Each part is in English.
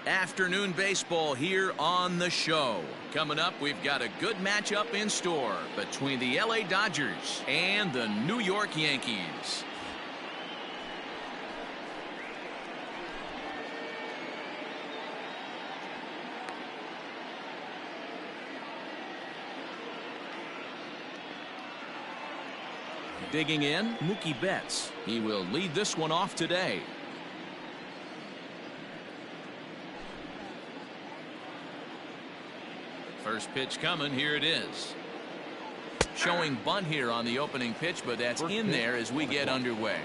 Afternoon baseball here on the show. Coming up, we've got a good matchup in store between the LA Dodgers and the New York Yankees. Digging in, Mookie Betts. He will lead this one off today. First pitch coming. Here it is. Showing bunt here on the opening pitch, but that's in there as we get underway.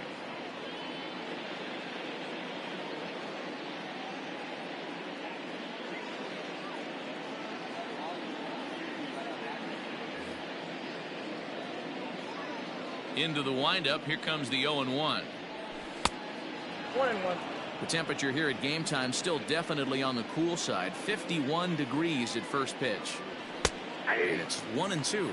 Into the windup. Here comes the 0-1. 1-1. The temperature here at game time still definitely on the cool side. 51 degrees at first pitch. And it's 1-2.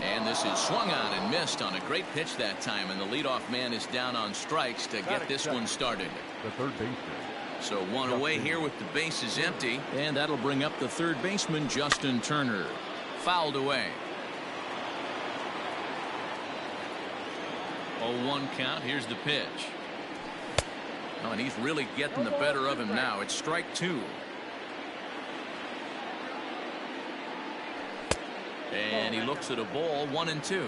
And this is swung on and missed on a great pitch that time. And the leadoff man is down on strikes to get this one started. The third baseman. So one away here with the bases empty. And that'll bring up the third baseman, Justin Turner. Fouled away. 0-1 count. Here's the pitch. Oh, and he's really getting the better of him now. It's strike two. And he looks at a ball. 1-2.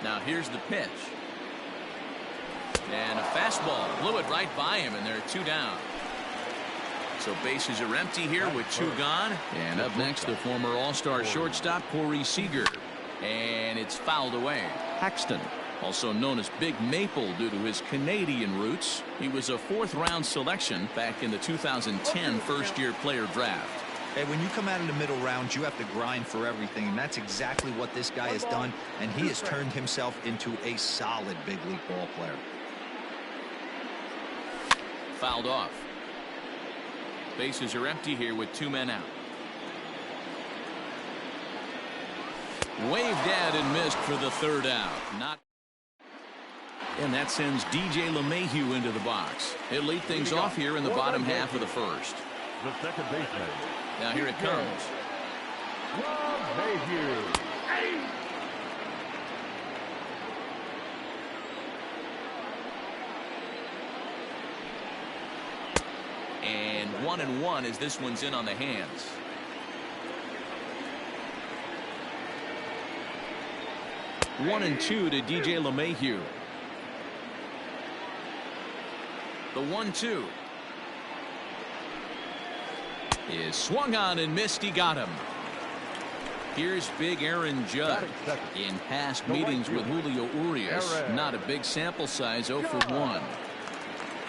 Now here's the pitch. And a fastball blew it right by him, and there are two down. So bases are empty here with two gone. And up next, the former All-Star shortstop Corey Seager. And it's fouled away. Paxton, also known as Big Maple due to his Canadian roots. He was a fourth-round selection back in the 2010 first-year player draft. Hey, when you come out in the middle rounds, you have to grind for everything, and that's exactly what this guy has done, and he has turned himself into a solid big league ball player. Fouled off. Bases are empty here with two men out. Waved at and missed for the third out. And that sends DJ LeMahieu into the box. He'll lead things off here in the bottom half of the first. The second baseman. Now here it comes. LeMahieu. And 1-1 as this one's in on the hands. One and two to DJ LeMahieu. The 1-2 is swung on and missed. He got him. Here's big Aaron Judge. In past meetings with Julio Urias, not a big sample size, 0 for 1.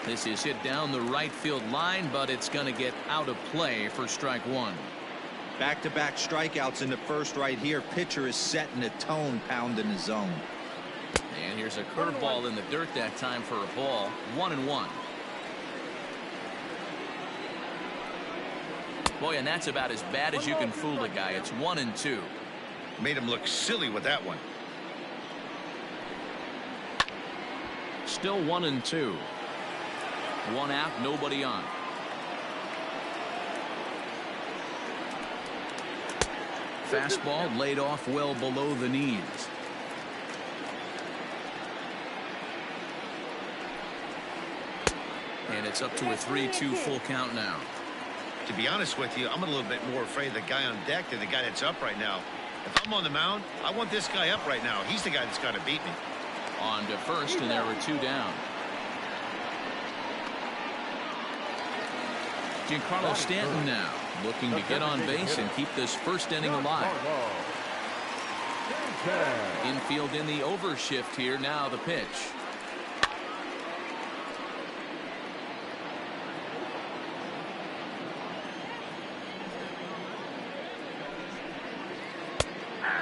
This is hit down the right field line, but it's going to get out of play for strike one. Back-to-back strikeouts in the first right here. Pitcher is setting the tone, pounding the zone. And here's a curveball in the dirt that time for a ball. 1-1. Boy, and that's about as bad as you can fool a guy. It's 1-2. Made him look silly with that one. Still 1-2. One out, nobody on. Fastball laid off well below the knees. And it's up to a 3-2 full count now. To be honest with you, I'm a little bit more afraid of the guy on deck than the guy that's up right now. If I'm on the mound, I want this guy up right now. He's the guy that's got to beat me. On to first, and there were two down. Giancarlo Stanton now looking to get on base and keep this first inning alive. Infield in the overshift here. Now the pitch.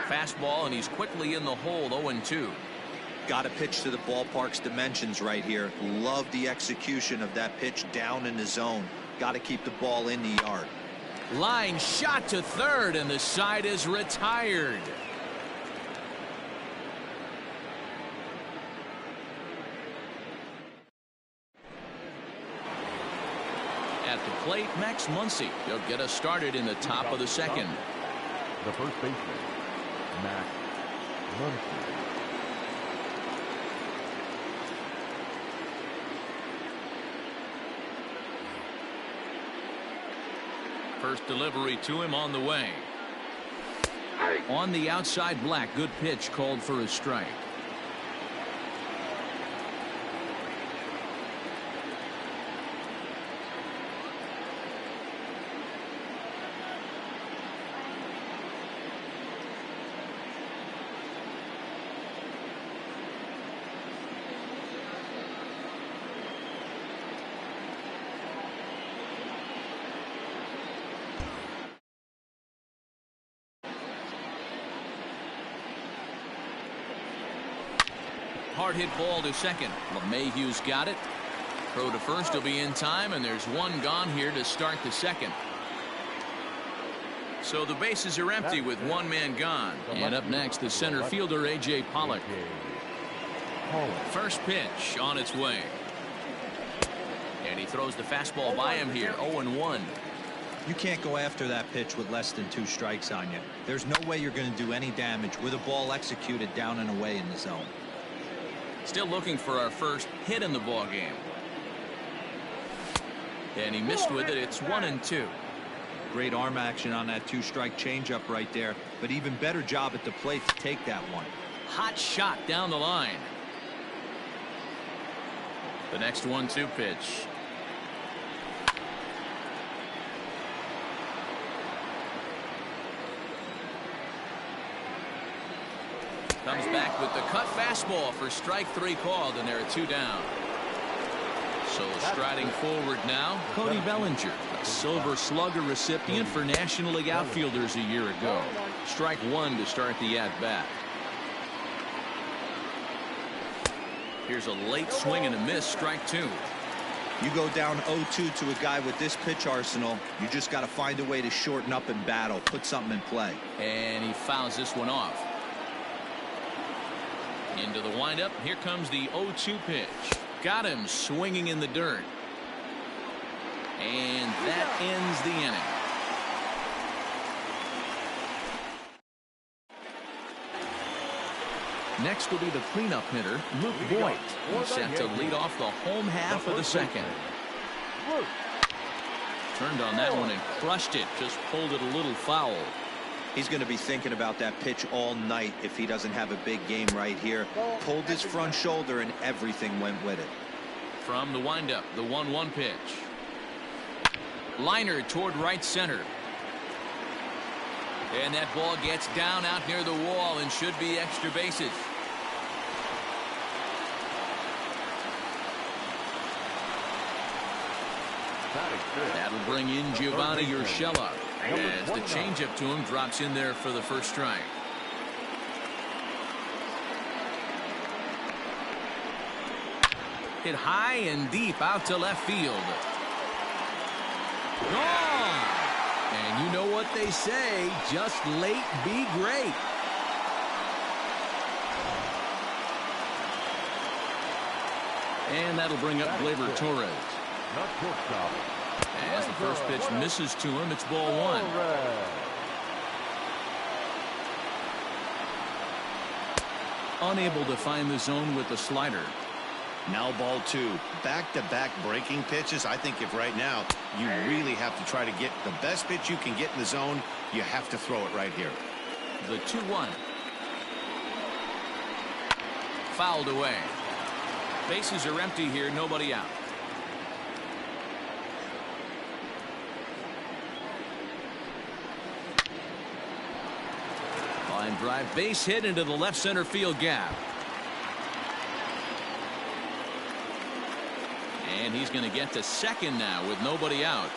Fastball, and he's quickly in the hole. 0-2. Got to pitch to the ballpark's dimensions right here. Love the execution of that pitch down in the zone. Got to keep the ball in the yard. Line shot to third, and the side is retired. At the plate, Max Muncy. He'll get us started in the top of the second. The first baseman, Max Muncy. First delivery to him on the way. On the outside, Black. Good pitch called for a strike. Hard hit ball to second. LeMahieu's got it. Throw to first will be in time, and there's one gone here to start the second. So the bases are empty with one man gone. And up next, the center fielder, A.J. Pollock. First pitch on its way. And he throws the fastball by him here, 0-1. You can't go after that pitch with less than 2 strikes on you. There's no way you're going to do any damage with a ball executed down and away in the zone. Still looking for our first hit in the ball game. And he missed with it. It's 1-2. Great arm action on that 2-strike changeup right there, but even better job at the plate to take that one. Hot shot down the line. The next 1-2 pitch. Comes back with the cut fastball for strike 3 called, and there are 2 down. So striding forward now, Cody Bellinger, a Silver Slugger recipient for National League outfielders a year ago. Strike 1 to start the at-bat. Here's a late swing and a miss, strike 2. You go down 0-2 to a guy with this pitch arsenal, you just got to find a way to shorten up and battle, put something in play. And he fouls this one off. Into the windup. Here comes the 0-2 pitch. Got him swinging in the dirt. And that ends the inning. Next will be the cleanup hitter, Luke Voigt. He's set to lead off the home half of the second. Turned on that one and crushed it. Just pulled it a little foul. He's going to be thinking about that pitch all night if he doesn't have a big game right here. Pulled his front shoulder and everything went with it. From the windup, the 1-1 pitch. Liner toward right center. And that ball gets down out near the wall and should be extra bases. That'll bring in Giovanni Urshela, as the changeup to him drops in there for the first strike. Hit high and deep out to left field. Gone! And you know what they say, just late be great. And that'll bring up Gleyber Torres. As the first pitch misses to him, it's ball 1. Unable to find the zone with the slider. Now ball 2. Back-to-back breaking pitches. I think if right now you really have to try to get the best pitch you can get in the zone, you have to throw it right here. The 2-1. Fouled away. Bases are empty here, nobody out. Line drive, base hit into the left center field gap. And he's going to get to second now with nobody out.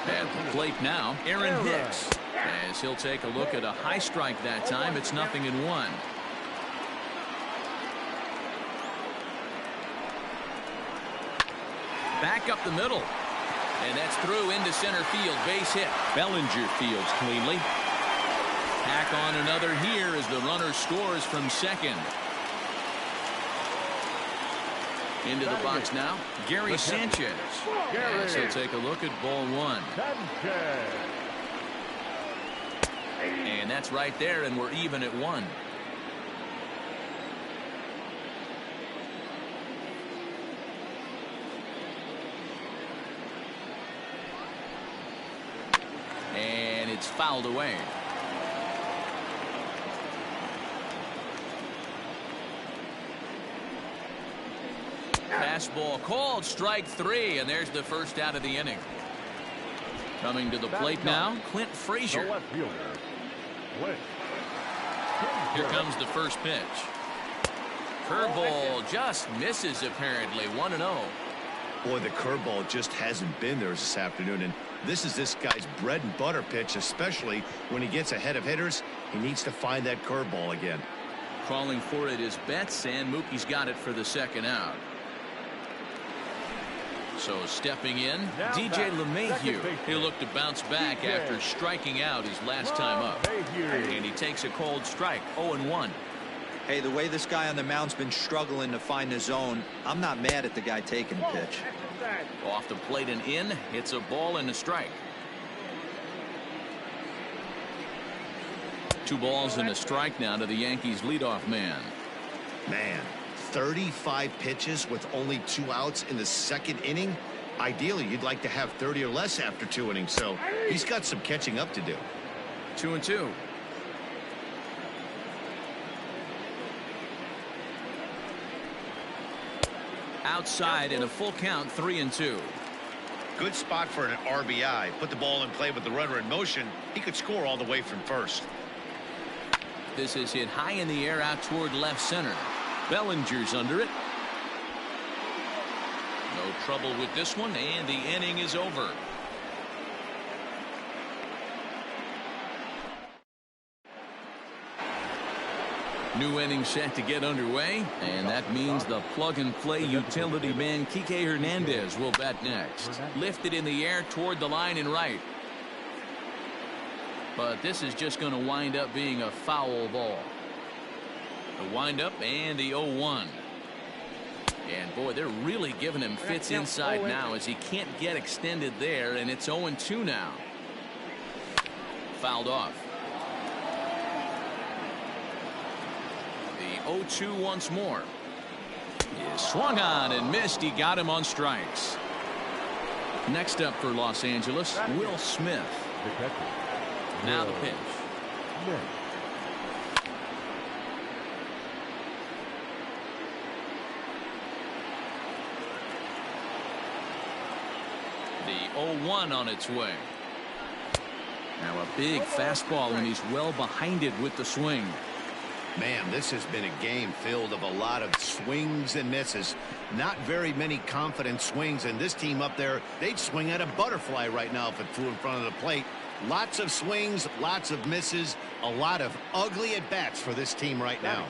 At the plate now, Aaron Hicks. As he'll take a look at a high strike that time, it's 0-1. Back up the middle. And that's through into center field. Base hit. Bellinger fields cleanly. Tack on another here as the runner scores from second. Into the box now, Gary Sanchez. As he'll take a look at ball one. And that's right there, and we're even at one. And it's fouled away. Fastball called, strike three, and there's the first out of the inning. Coming to the plate now, Clint Frazier. Here comes the first pitch. Curveball just misses apparently, 1-0. Boy, the curveball just hasn't been there this afternoon, and this is this guy's bread and butter pitch, especially when he gets ahead of hitters. He needs to find that curveball again. Calling for it is Betts, and Mookie's got it for the second out. So stepping in, DJ LeMahieu. He'll look to bounce back after striking out his last time up. And he takes a cold strike, 0-1. Hey, the way this guy on the mound's been struggling to find the zone, I'm not mad at the guy taking the pitch. Off the plate and in, it's a ball and a strike. 2 balls and a strike now to the Yankees leadoff man. Man, 35 pitches with only 2 outs in the second inning. Ideally, you'd like to have 30 or less after 2 innings, so he's got some catching up to do. 2-2. Outside in a full count, 3-2. Good spot for an RBI. Put the ball in play with the runner in motion. He could score all the way from first. This is hit high in the air out toward left center. Bellinger's under it. No trouble with this one, and the inning is over. New inning set to get underway, and that means the plug-and-play utility man Kike Hernandez will bat next. Lifted in the air toward the line and right. But this is just going to wind up being a foul ball. The windup and the 0-1. And boy, they're really giving him fits inside now as he can't get extended there, and it's 0-2 now. Fouled off. The 0-2 once more. He swung on and missed. He got him on strikes. Next up for Los Angeles, Will Smith. Now the pitch. The 0-1 on its way. Now a big fastball, and he's well behind it with the swing. Man, this has been a game filled of a lot of swings and misses. Not very many confident swings, and this team up there, they'd swing at a butterfly right now if it flew in front of the plate. Lots of swings, lots of misses, a lot of ugly at-bats for this team right now.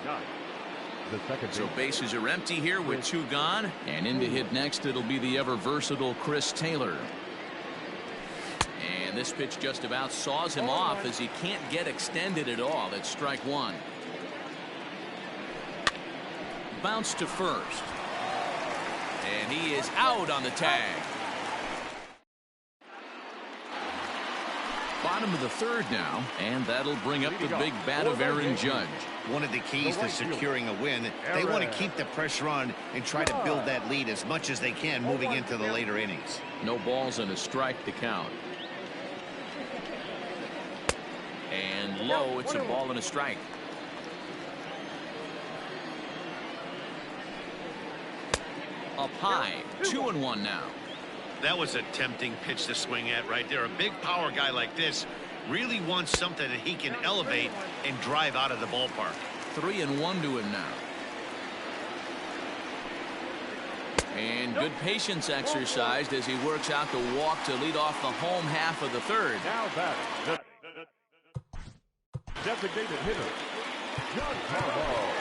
So bases are empty here with 2 gone, and in to hit next it'll be the ever-versatile Chris Taylor. And this pitch just about saws him off as he can't get extended at all. It's strike 1. Bounce to first. And he is out on the tag. Bottom of the third now, and that'll bring up the big bat of Aaron Judge. One of the keys to securing a win, they want to keep the pressure on and try to build that lead as much as they can moving into the later innings. No balls and a strike to count. And low, it's a ball and a strike. Up high, 2-1 now. That was a tempting pitch to swing at right there. A big power guy like this really wants something that he can elevate and drive out of the ballpark. 3-1 to him now. And good patience exercised as he works out the walk to lead off the home half of the third. Now batting, the designated hitter, John Carbo.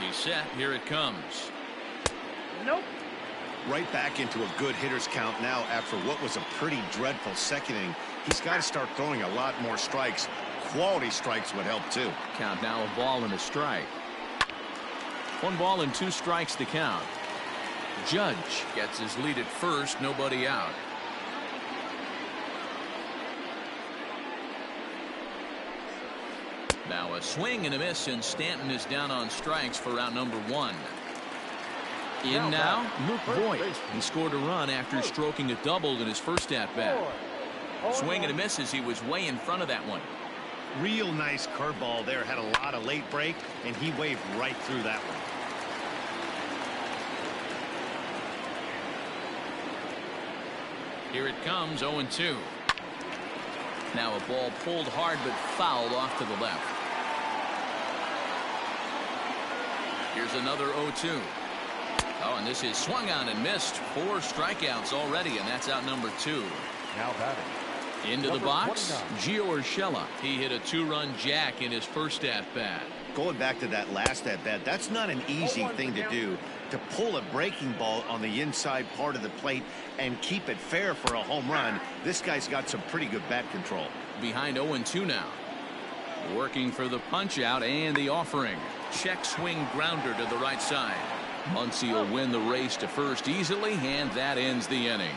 He's set. Here it comes. Nope. Right back into a good hitter's count now after what was a pretty dreadful second inning. He's got to start throwing a lot more strikes. Quality strikes would help too. Count now, a ball and a strike. 1 ball and 2 strikes to count. Judge gets his lead at first, nobody out. Now a swing and a miss, and Stanton is down on strikes for out number 1. In now, Luke Voigt. He scored a run after stroking a double in his first at-bat. Swing and a miss as he was way in front of that one. Real nice curveball there. Had a lot of late break, and he waved right through that one. Here it comes, 0-2. Now a ball pulled hard but fouled off to the left. Here's another 0-2. Oh, and this is swung on and missed. 4 strikeouts already, and that's out number 2. Now batting. Into the Number box, 29. Gio Urshela. He hit a 2-run jack in his first at-bat. Going back to that last at-bat, that's not an easy thing to do, to pull a breaking ball on the inside part of the plate and keep it fair for a home run. This guy's got some pretty good bat control. Behind 0-2 now. Working for the punch-out and the offering. Check swing grounder to the right side. Muncy will win the race to first easily, and that ends the inning.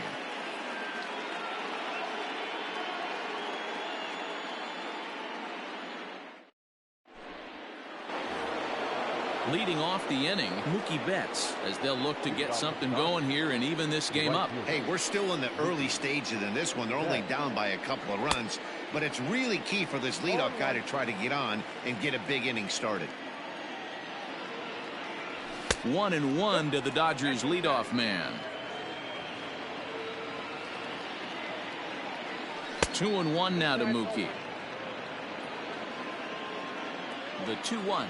Leading off the inning, Mookie Betts, as they'll look to get something going here and even this game up. Hey, we're still in the early stages in this one. They're only down by a couple of runs, but it's really key for this leadoff guy to try to get on and get a big inning started. 1-1 to the Dodgers leadoff man. 2-1 now to Mookie. The 2-1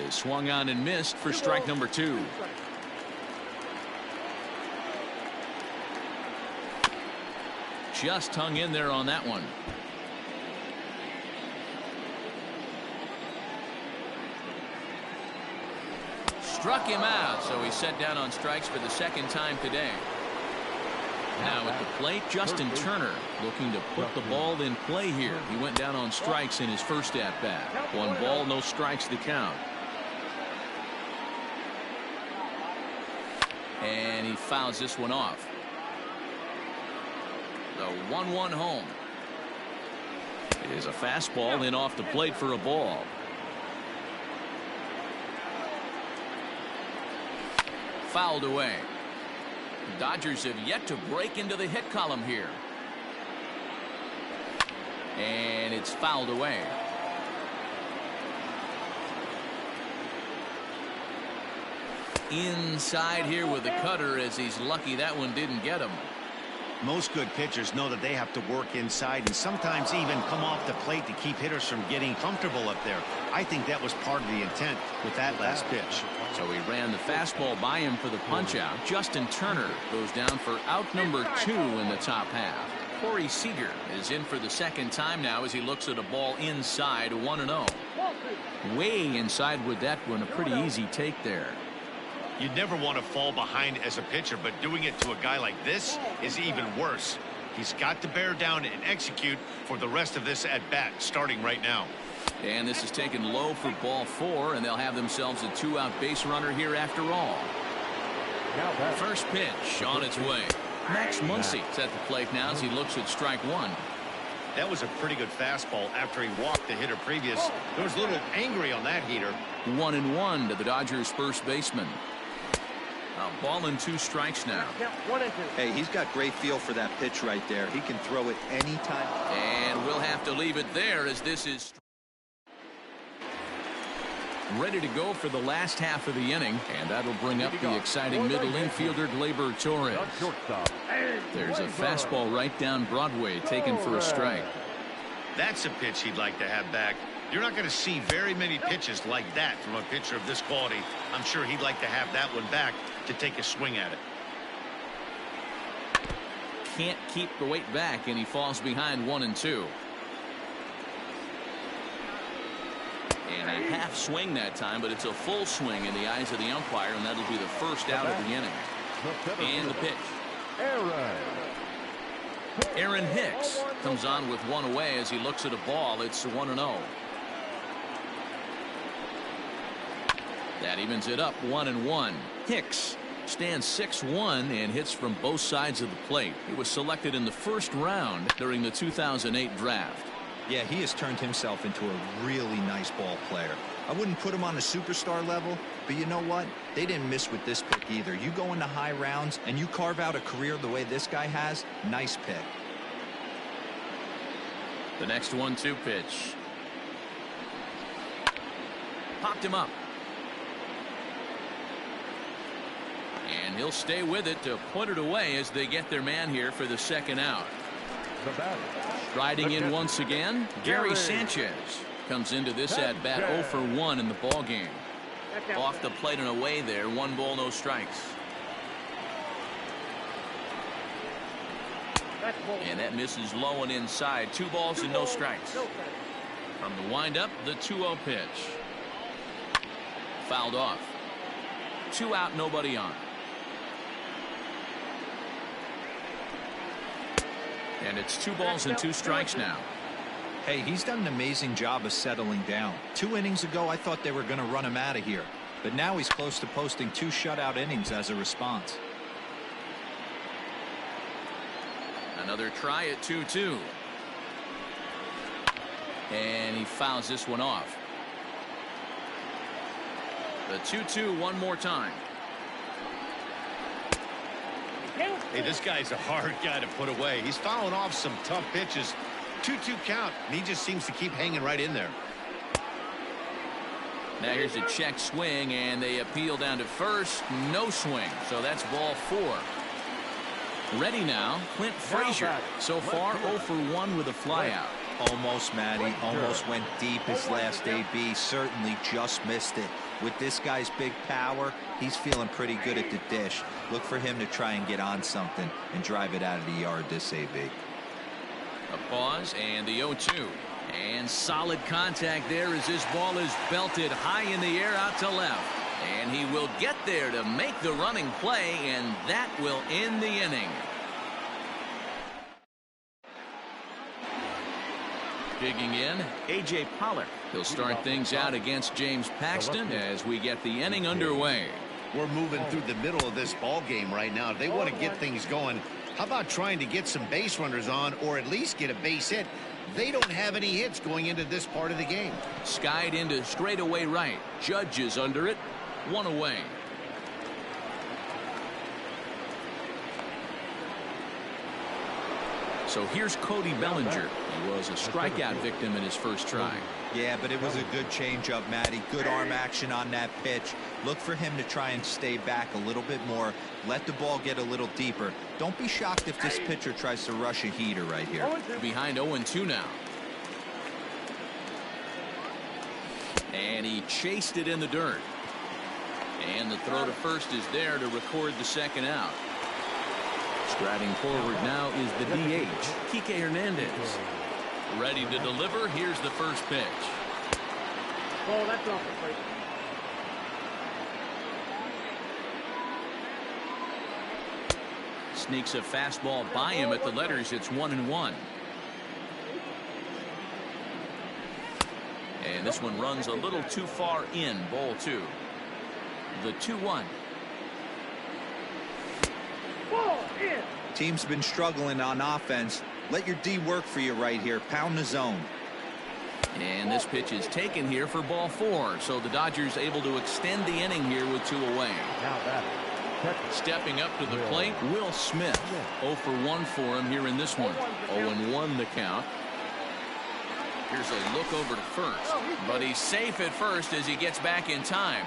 is swung on and missed for strike number 2. Just hung in there on that one. Struck him out, so he's set down on strikes for the second time today. Now at the plate, Justin Turner looking to put the ball in play here. He went down on strikes in his first at-bat. 1 ball, no strikes to count. And he fouls this one off. The 1-1 home. It is a fastball in off the plate for a ball. Fouled away. Dodgers have yet to break into the hit column here. And it's fouled away. Inside here with the cutter, as he's lucky that one didn't get him. Most good pitchers know that they have to work inside and sometimes even come off the plate to keep hitters from getting comfortable up there. I think that was part of the intent with that last pitch. So he ran the fastball by him for the punch-out. Justin Turner goes down for out number 2 in the top half. Corey Seager is in for the second time now as he looks at a ball inside, 1-0. Way inside with that one, a pretty easy take there. You'd never want to fall behind as a pitcher, but doing it to a guy like this is even worse. He's got to bear down and execute for the rest of this at-bat, starting right now. And this is taken low for ball 4, and they'll have themselves a 2-out base runner here after all. First pitch on its way. Max Muncy's at the plate now as he looks at strike 1. That was a pretty good fastball after he walked the hitter previous. There was a little angry on that heater. 1-1 to the Dodgers first baseman. A ball and 2 strikes now. Hey, he's got great feel for that pitch right there. He can throw it anytime. And we'll have to leave it there as this is ready to go for the last half of the inning, and that'll bring up the exciting middle infielder Gleyber Torres. There's a fastball right down Broadway taken for a strike. That's a pitch he'd like to have back. You're not going to see very many pitches like that from a pitcher of this quality. I'm sure he'd like to have that one back to take a swing at it. Can't keep the weight back, and he falls behind 1-2. And a half swing that time, but it's a full swing in the eyes of the umpire, and that'll be the first out of the inning. And the pitch. Aaron Hicks comes on with one away as he looks at a ball. It's 1-0. That evens it up 1-1. Hicks stands 6'1" and hits from both sides of the plate. He was selected in the first round during the 2008 draft. Yeah, he has turned himself into a really nice ball player. I wouldn't put him on a superstar level, but you know what? They didn't miss with this pick either. You go into high rounds and you carve out a career the way this guy has, nice pick. The next 1-2 pitch. Popped him up. And he'll stay with it to put it away as they get their man here for the second out. Riding in once again, Gary Sanchez comes into this at bat 0 for 1 in the ball game. Off the plate and away there, 1 ball, no strikes. And that misses low and inside. 2 balls and no strikes. From the windup, the 2-0 pitch. Fouled off. 2 out, nobody on. And it's 2 balls and 2 strikes now. Hey, he's done an amazing job of settling down. 2 innings ago, I thought they were going to run him out of here. But now he's close to posting 2 shutout innings as a response. Another try at 2-2. And he fouls this one off. The 2-2 one more time. Hey, this guy's a hard guy to put away. He's fouling off some tough pitches. 2-2 count, and he just seems to keep hanging right in there. Now here's a check swing, and they appeal down to first. No swing, so that's ball 4. Ready now, Clint Frazier. So far, 0 for 1 with a flyout. Almost, Matty. Almost went deep his last AB. Certainly just missed it. With this guy's big power, he's feeling pretty good at the dish. Look for him to try and get on something and drive it out of the yard this AB. A pause and the 0-2. And solid contact there as this ball is belted high in the air out to left. And he will get there to make the running play, and that will end the inning. Digging in, A.J. Pollock. He'll start things out against James Paxton as we get the inning underway. We're moving through the middle of this ball game right now. If they want to get things going, how about trying to get some base runners on, or at least get a base hit? They don't have any hits going into this part of the game. Skied into straightaway right. Judge is under it. 1 away. So here's Cody Bellinger. He was a strikeout victim in his first try. Yeah, but it was a good changeup, Matty. Good arm action on that pitch. Look for him to try and stay back a little bit more. Let the ball get a little deeper. Don't be shocked if this pitcher tries to rush a heater right here. Behind 0-2 now. And he chased it in the dirt. And the throw to first is there to record the second out. Striding forward now is the DH, Kike Hernandez. Ready to deliver. Here's the first pitch. Oh, that's off the plate. Sneaks a fastball by him at the letters. It's 1-1. And this one runs a little too far in. Ball 2. The 2-1. Team's been struggling on offense. Let your D work for you right here. Pound the zone. And this pitch is taken here for ball 4. So the Dodgers able to extend the inning here with 2 away. Stepping up to the plate, Will Smith. 0 for 1 for him here in this one. 0-1 the count. Here's a look over to first. But he's safe at first as he gets back in time.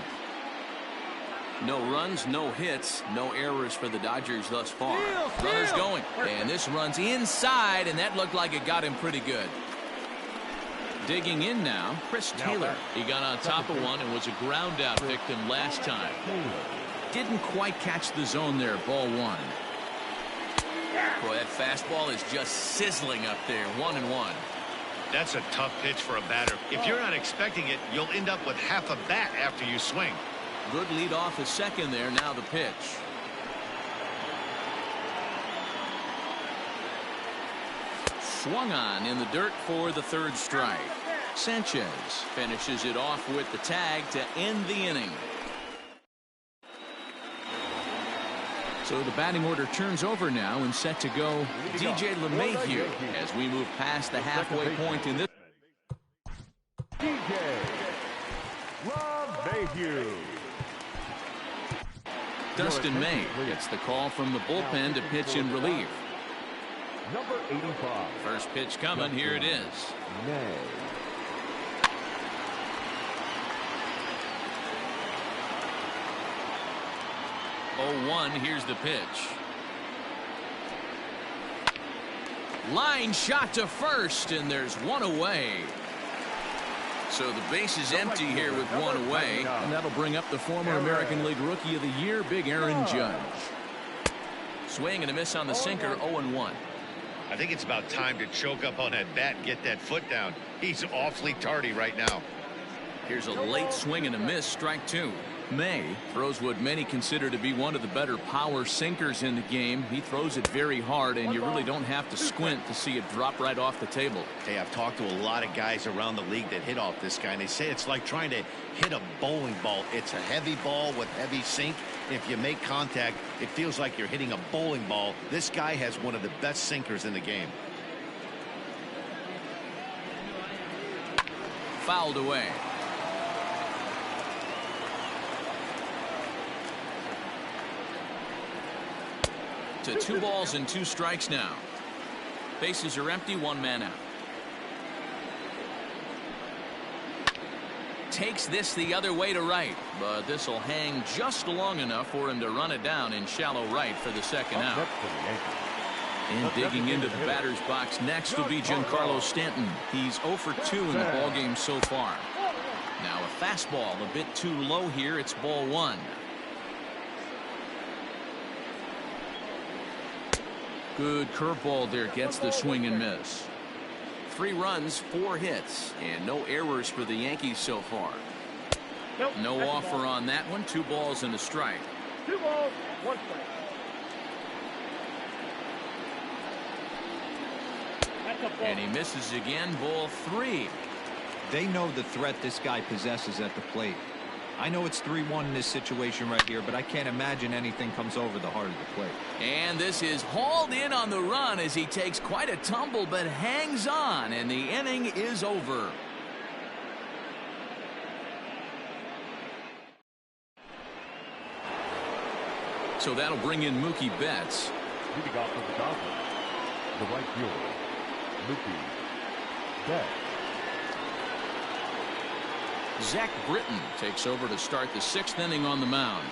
No runs, no hits, no errors for the Dodgers thus far. Runners going, and this runs inside, and that looked like it got him pretty good. Digging in now, Chris Taylor. He got on top of one and was a ground out victim last time. Didn't quite catch the zone there. Ball 1. Boy, that fastball is just sizzling up there. 1-1. That's a tough pitch for a batter. If you're not expecting it, you'll end up with half a bat after you swing. Good lead off the second there. Now the pitch. Swung on in the dirt for the third strike. Sanchez finishes it off with the tag to end the inning. So the batting order turns over now and set to go DJ LeMahieu as we move past the halfway point in this. DJ LeMahieu. Dustin May gets the call from the bullpen to pitch in relief. Number 85. First pitch coming. Here it is. May. Oh, 1. Here's the pitch. Line shot to first, and there's one away. So the base is empty here with one away, and that'll bring up the former American League Rookie of the Year, Big Aaron Judge. Swing and a miss on the sinker, 0-1. I think it's about time to choke up on that bat and get that foot down. He's awfully tardy right now. Here's a late swing and a miss, strike 2. May throws what many consider to be one of the better power sinkers in the game. He throws it very hard, and you really don't have to squint to see it drop right off the table. Hey, I've talked to a lot of guys around the league that hit off this guy, and they say it's like trying to hit a bowling ball. It's a heavy ball with heavy sink. If you make contact, it feels like you're hitting a bowling ball. This guy has one of the best sinkers in the game. Fouled away. To 2 balls and 2 strikes now. Bases are empty, 1 man out. Takes this the other way to right, but this will hang just long enough for him to run it down in shallow right for the second out. And digging into the batter's box next will be Giancarlo Stanton. He's 0 for 2 in the ballgame so far. Now a fastball a bit too low here. It's ball 1. Good curveball there, gets the swing and miss. 3 runs, 4 hits, and no errors for the Yankees so far. No offer on that one. 2 balls and a strike. 2 balls, 1 strike. And he misses again. Ball 3. They know the threat this guy possesses at the plate. I know it's 3-1 in this situation right here, but I can't imagine anything comes over the heart of the plate. And this is hauled in on the run as he takes quite a tumble but hangs on, and the inning is over. So that'll bring in Mookie Betts. Leading off for the Dodgers, the right fielder, Mookie Betts. Zach Britton takes over to start the 6th inning on the mound.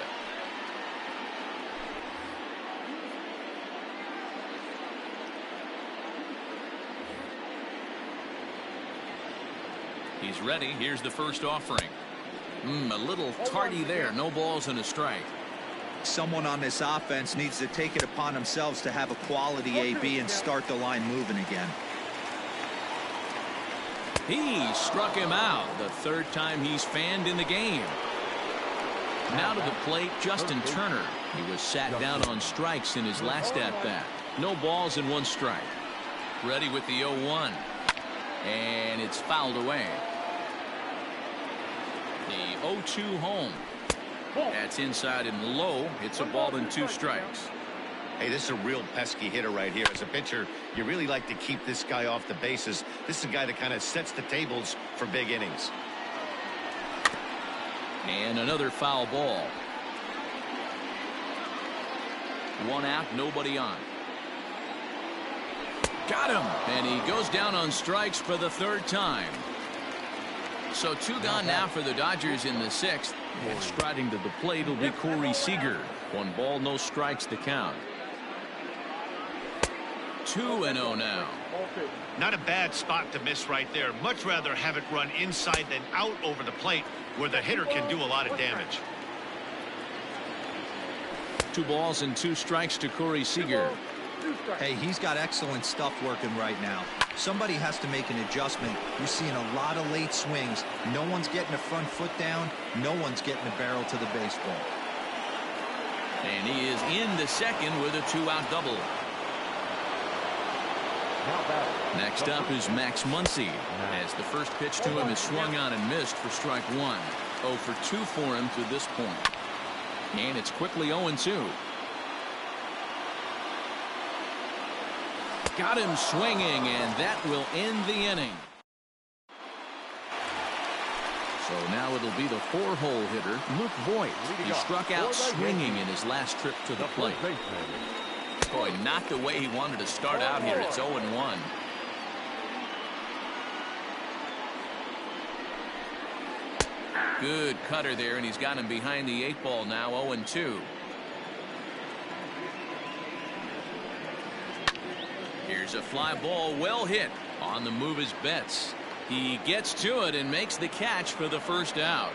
He's ready. Here's the first offering. A little tardy there. No balls and a strike. Someone on this offense needs to take it upon themselves to have a quality AB and start the line moving again. He struck him out, the 3rd time he's fanned in the game. Now to the plate, Justin Turner. He was sat down on strikes in his last at-bat. No balls and 1 strike. Ready with the 0-1. And it's fouled away. The 0-2 home. That's inside and low. It's a ball and 2 strikes. Hey, this is a real pesky hitter right here. As a pitcher, you really like to keep this guy off the bases. This is a guy that kind of sets the tables for big innings. And another foul ball. 1 out, nobody on. Got him, and he goes down on strikes for the 3rd time. So 2 gone now for the Dodgers in the 6th. And striding to the plate will be Corey Seager. 1 ball, no strikes to count. 2-0 now. Not a bad spot to miss right there. Much rather have it run inside than out over the plate where the hitter can do a lot of damage. 2 balls and 2 strikes to Corey Seager. Hey, he's got excellent stuff working right now. Somebody has to make an adjustment. You're seeing a lot of late swings. No one's getting the front foot down. No one's getting the barrel to the baseball. And he is into second with a 2-out double. Next up is Max Muncy, as the first pitch to him is swung on and missed for strike one. 0 for 2 for him to this point. And it's quickly 0-2. Got him swinging, and that will end the inning. So now it'll be the 4-hole hitter, Luke Voigt. He struck out swinging in his last trip to the plate. Boy, not the way he wanted to start out here. It's 0-1. Good cutter there, and he's got him behind the 8 ball now, 0-2. Here's a fly ball, well hit. On the move is Betts. He gets to it and makes the catch for the first out.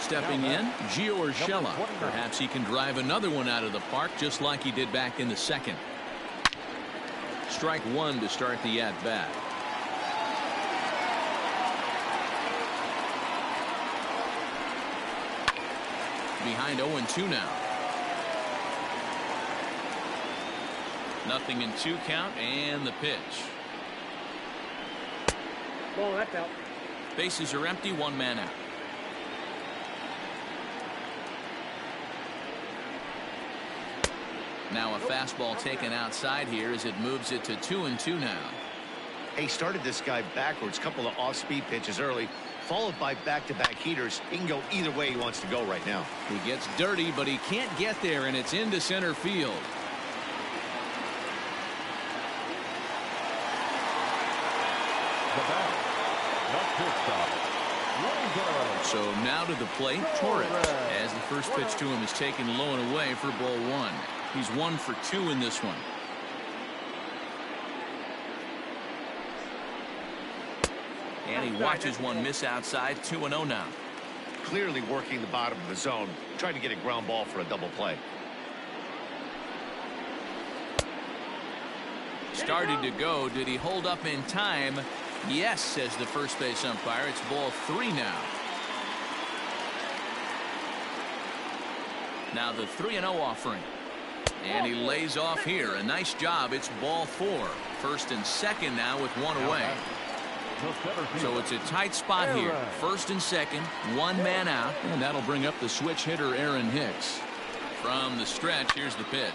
Stepping in, Gio Urshela. Perhaps he can drive another one out of the park just like he did back in the second. Strike one to start the at-bat. Behind 0-2 now. 0-2 count, and the pitch. Ball, that's out. Bases are empty, 1 man out. Now a fastball taken outside here as it moves it to 2-2 now. He started this guy backwards, couple of off-speed pitches early, followed by back-to-back heaters. He can go either way he wants to go right now. He gets dirty, but he can't get there, and it's into center field. So now to the plate, Torres, as the first pitch to him is taken low and away for ball 1. He's 1 for 2 in this one. And he watches one miss outside. 2-0 now. Clearly working the bottom of the zone, trying to get a ground ball for a double play. Started to go. Did he hold up in time? Yes, says the first base umpire. It's ball 3 now. Now the 3-0 offering. And he lays off here. A nice job. It's ball 4. First and second now with 1 away. So it's a tight spot here. First and second, 1 man out. And that'll bring up the switch hitter, Aaron Hicks. From the stretch, here's the pitch.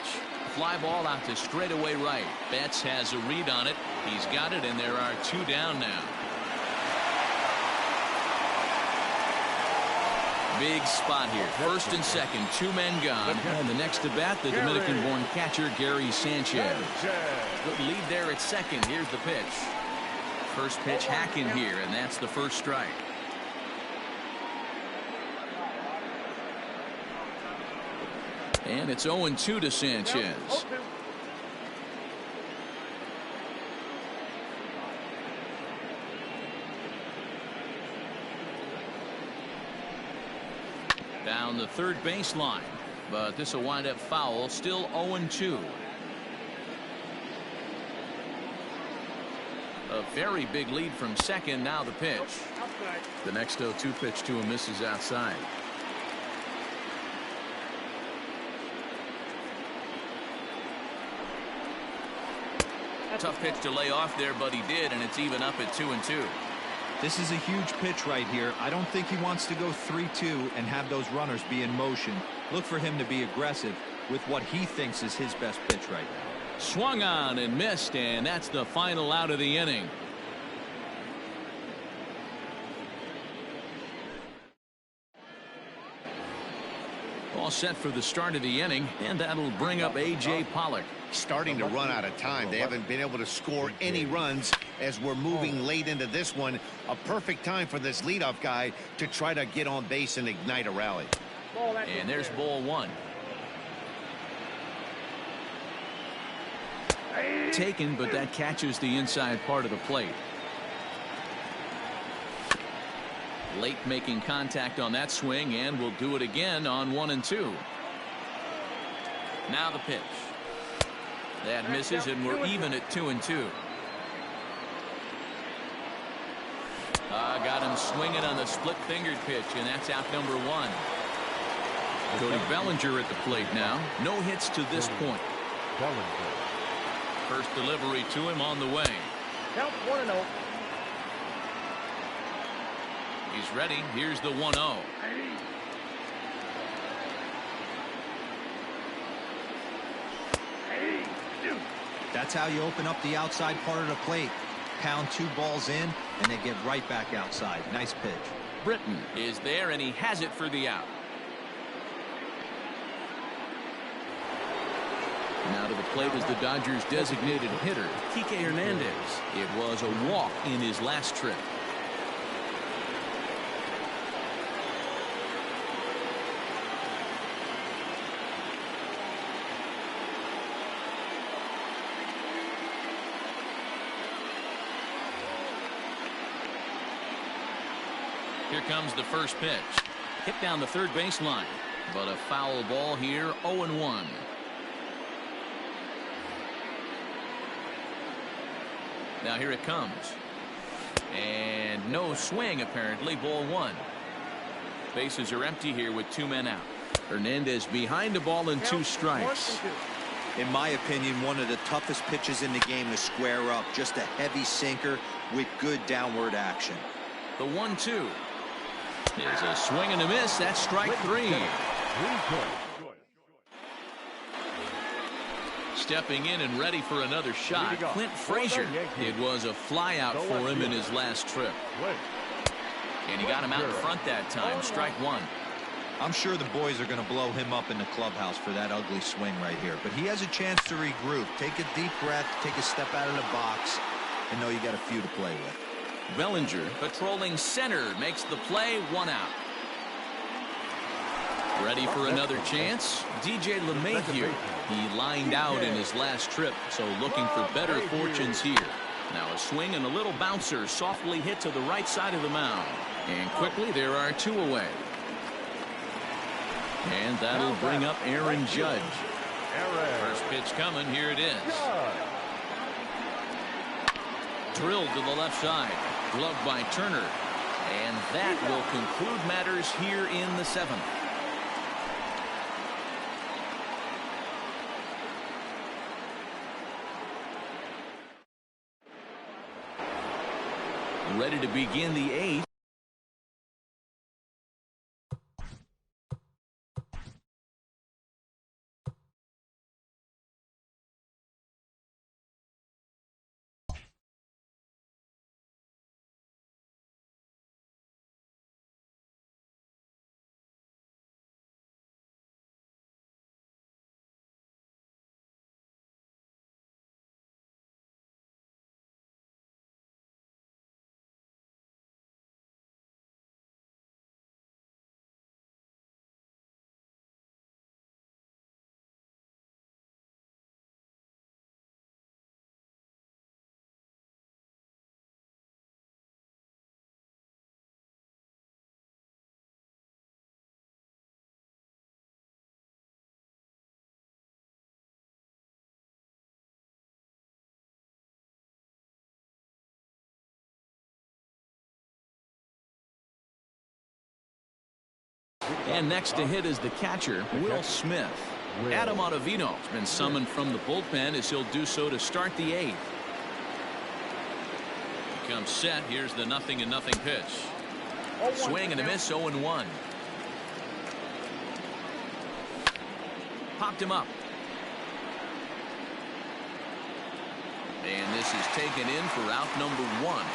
Fly ball out to straightaway right. Betts has a read on it. He's got it, and there are 2 down now. Big spot here. First and second, 2 men gone. And the next to bat, the Dominican-born catcher, Gary Sanchez. Good lead there at second. Here's the pitch. First pitch hacking here, and that's the first strike. And it's 0-2 to Sanchez. Down the third baseline, but this will wind up foul. Still 0-2. A very big lead from second. Now the pitch. The next 0-2 pitch to him misses outside. Tough pitch to lay off there, but he did, and it's even up at 2-2. This is a huge pitch right here. I don't think he wants to go 3-2 and have those runners be in motion. Look for him to be aggressive with what he thinks is his best pitch right now. Swung on and missed, and that's the final out of the inning. All set for the start of the inning, and that'll bring up A.J. Pollock. Starting to run out of time. They haven't been able to score any runs as we're moving late into this one. A perfect time for this leadoff guy to try to get on base and ignite a rally. And there's ball 1. Taken, but that catches the inside part of the plate. Late making contact on that swing, and will do it again on 1 and 2. Now the pitch. That misses, and we're even at 2 and 2. Got him swinging on the split-fingered pitch, and that's out number 1. Cody Bellinger at the plate now. No hits to this point. First delivery to him on the way. Count 1-0. He's ready. Here's the 1-0. That's how you open up the outside part of the plate. Pound 2 balls in, and they get right back outside. Nice pitch. Britton is there, and he has it for the out. Now to the plate is the Dodgers' designated hitter, Kike Hernandez. It was a walk in his last trip. Here comes the first pitch. Hit down the third baseline, but a foul ball here, 0-1. Now here it comes. And no swing, apparently. Ball 1. Bases are empty here with 2 men out. Hernandez behind the ball and 2 strikes. In my opinion, one of the toughest pitches in the game to square up. Just a heavy sinker with good downward action. The 1-2. Is a swing and a miss. That's strike 3. Stepping in and ready for another shot, Clint Frazier. It was a fly out for him in his last trip. And he got him out in front that time. Strike 1. I'm sure the boys are going to blow him up in the clubhouse for that ugly swing right here. But he has a chance to regroup. Take a deep breath, take a step out of the box, and know you got a few to play with. Bellinger patrolling center makes the play. 1 out. Ready for another chance. DJ LeMahieu. He lined out in his last trip, so looking for better fortunes here. Now a swing and a little bouncer softly hit to the right side of the mound. And quickly there are 2 away. And that'll bring up Aaron Judge. First pitch coming. Here it is. Drilled to the left side. Gloved by Turner. And that will conclude matters here in the 7th. Ready to begin the 8th. And next to hit is the catcher, Will Smith. Adam Ottavino has been summoned from the bullpen as he'll do so to start the 8th. He comes set. Here's the 0-0 pitch. Swing and a miss. 0-1. Popped him up. And this is taken in for out number 1.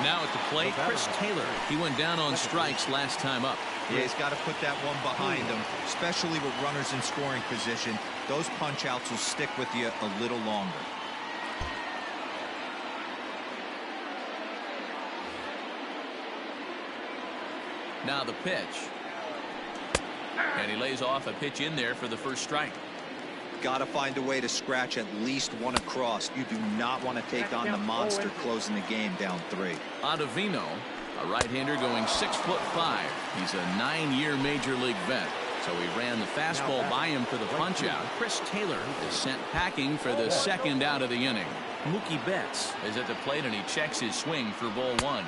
Now at the plate, Chris Taylor. He went down on strikes last time up. Yeah, he's got to put that one behind him, especially with runners in scoring position. Those punch outs will stick with you a little longer. Now the pitch. And he lays off a pitch in there for the first strike. got to find a way to scratch at least one across. You do not want to take on the monster closing the game down 3. Ottavino, a right-hander going 6'5". He's a 9-year major league vet. So he ran the fastball by him for the punch-out. Chris Taylor is sent packing for the second out of the inning. Mookie Betts is at the plate, and he checks his swing for ball 1.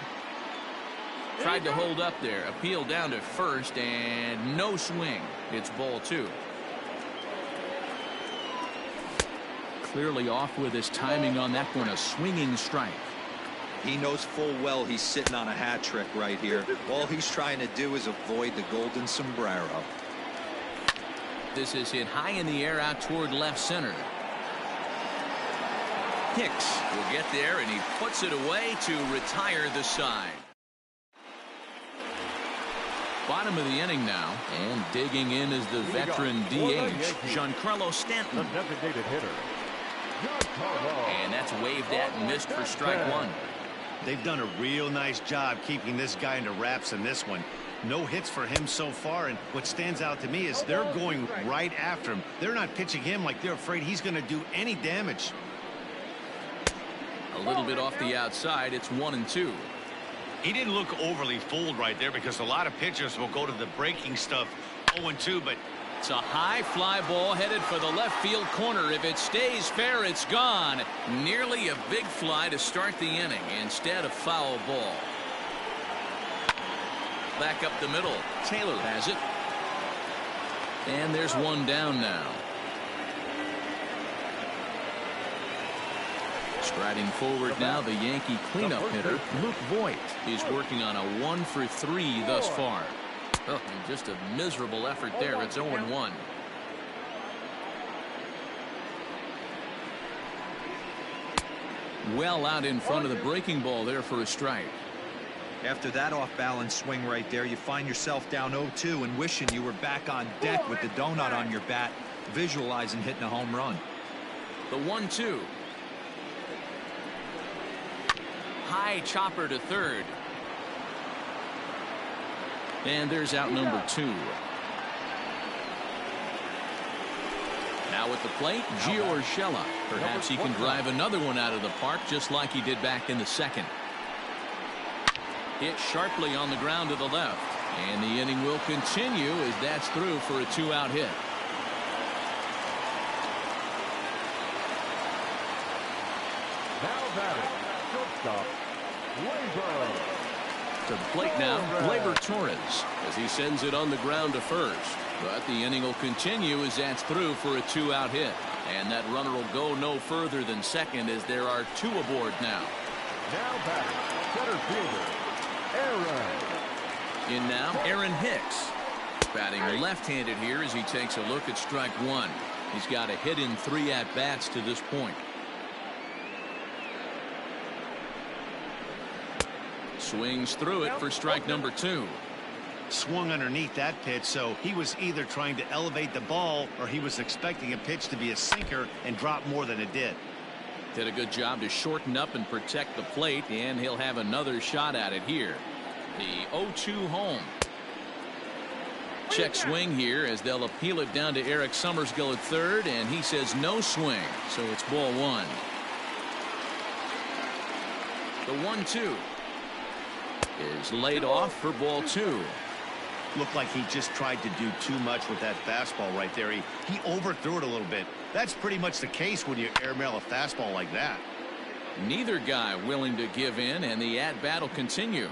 Tried to hold up there, appealed down to first, and no swing. It's ball 2. Clearly off with his timing on that one, a swinging strike. He knows full well he's sitting on a hat trick right here. All he's trying to do is avoid the golden sombrero. This is hit high in the air out toward left center. Hicks will get there, and he puts it away to retire the side. Bottom of the inning now, and digging in is the veteran DH, Giancarlo Stanton. The designated hitter, Giancarlo. And that's waved at and missed for strike 1. They've done a real nice job keeping this guy into wraps in this one. No hits for him so far, and what stands out to me is they're going right after him. They're not pitching him like they're afraid he's going to do any damage. A little bit off the outside. It's 1-2. He didn't look overly fooled right there, because a lot of pitchers will go to the breaking stuff 0-2, but It's a high fly ball headed for the left field corner. If it stays fair, it's gone. Nearly a big fly to start the inning. Instead, a foul ball. Back up the middle. Taylor has it. And there's one down now. Striding forward now, the Yankee cleanup hitter, Luke Voigt, is working on a 1-for-3 thus far. Oh, and just a miserable effort there. It's 0-1. Well out in front of the breaking ball there for a strike. After that off-balance swing right there, you find yourself down 0-2 and wishing you were back on deck with the donut on your bat, visualizing hitting a home run. The 1-2. High chopper to third. And there's out number 2. Now at the plate, Gio Urshela. Perhaps he can drive another one out of the park just like he did back in the second. Hit sharply on the ground to the left. And the inning will continue as that's through for a 2-out hit. Now batting, shortstop, Labor. To the plate now, Gleyber Torres, as he sends it on the ground to first. But the inning will continue as that's through for a 2-out hit. And that runner will go no further than second as there are 2 aboard now. Now batting, center fielder, Aaron. In now, Aaron Hicks. Batting left-handed here as he takes a look at strike 1. He's got a hit in 3 at-bats to this point. Swings through it for strike number 2. Swung underneath that pitch, so he was either trying to elevate the ball or he was expecting a pitch to be a sinker and drop more than it did. Did a good job to shorten up and protect the plate, and he'll have another shot at it here. The 0-2 home. Check swing here as they'll appeal it down to Eric Summersgill at third, and he says no swing, so it's ball 1. The 1-2 is laid off for ball 2. Looked like he just tried to do too much with that fastball right there. He overthrew it a little bit. That's pretty much the case when you airmail a fastball like that. Neither guy willing to give in, and the at-bat will continue.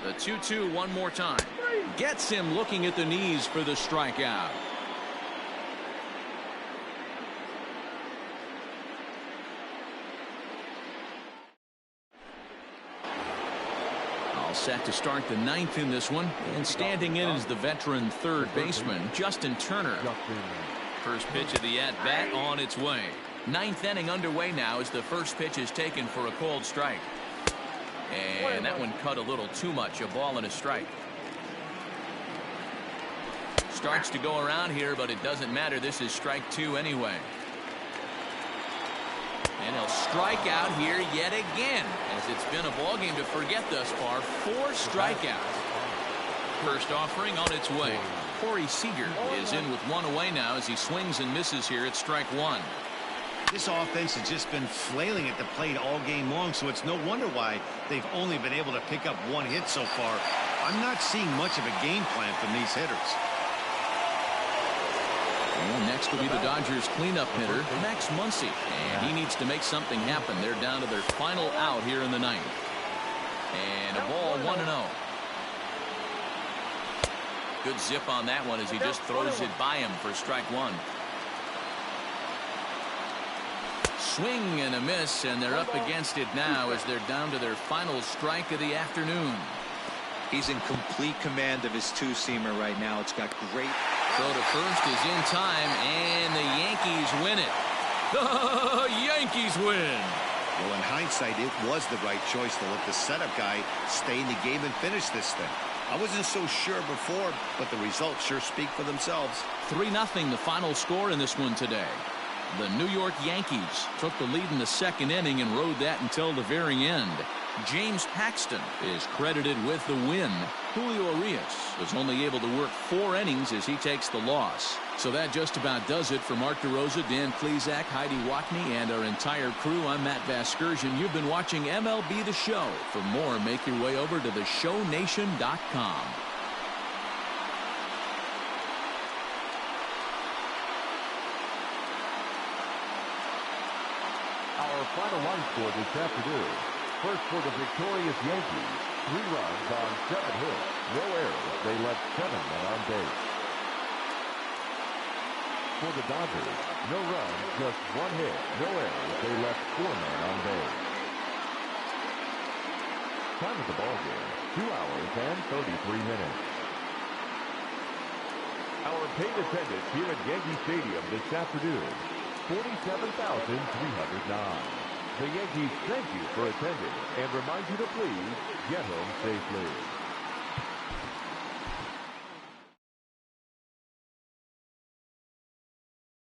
The 2-2 one more time. Gets him looking at the knees for the strikeout. All set to start the 9th in this one, and standing in is the veteran third baseman, Justin Turner. First pitch of the at-bat on its way. 9th inning underway now as the first pitch is taken for a called strike. And that one cut a little too much. A ball and a strike. Starts to go around here, but it doesn't matter. This is strike 2 anyway. And he'll strike out here yet again, as it's been a ball game to forget thus far. 4 strikeouts. First offering on its way. Corey Seager is in with one away now as he swings and misses here at strike one. This offense has just been flailing at the plate all game long, so it's no wonder why they've only been able to pick up one hit so far. I'm not seeing much of a game plan from these hitters. And next will be the Dodgers cleanup hitter, Max Muncy. And he needs to make something happen. They're down to their final out here in the ninth. And a ball 1-0. Good zip on that one as he just throws it by him for strike one. Swing and a miss, and they're up against it now as they're down to their final strike of the afternoon. He's in complete command of his two-seamer right now. It's got great. Throw to first is in time, and the Yankees win it. The Yankees win. Well, in hindsight, it was the right choice to let the setup guy stay in the game and finish this thing. I wasn't so sure before, but the results sure speak for themselves. 3-0 the final score in this one today. The New York Yankees took the lead in the second inning and rode that until the very end. James Paxton is credited with the win. Julio Urias was only able to work 4 innings as he takes the loss. So that just about does it for Mark DeRosa, Dan Klezak, Heidi Watney, and our entire crew. I'm Matt Vasgersian. You've been watching MLB The Show. For more, make your way over to theshownation.com. Our final line score this afternoon. First for the victorious Yankees, 3 runs on 7 hits, no errors. They left 7 men on base. For the Dodgers, no runs, just 1 hit, no errors. They left 4 men on base. Time of the ball game, 2 hours and 33 minutes. Our paid attendance here at Yankee Stadium this afternoon, 47,309. The Yankees thank you for attending and remind you to please get home safely.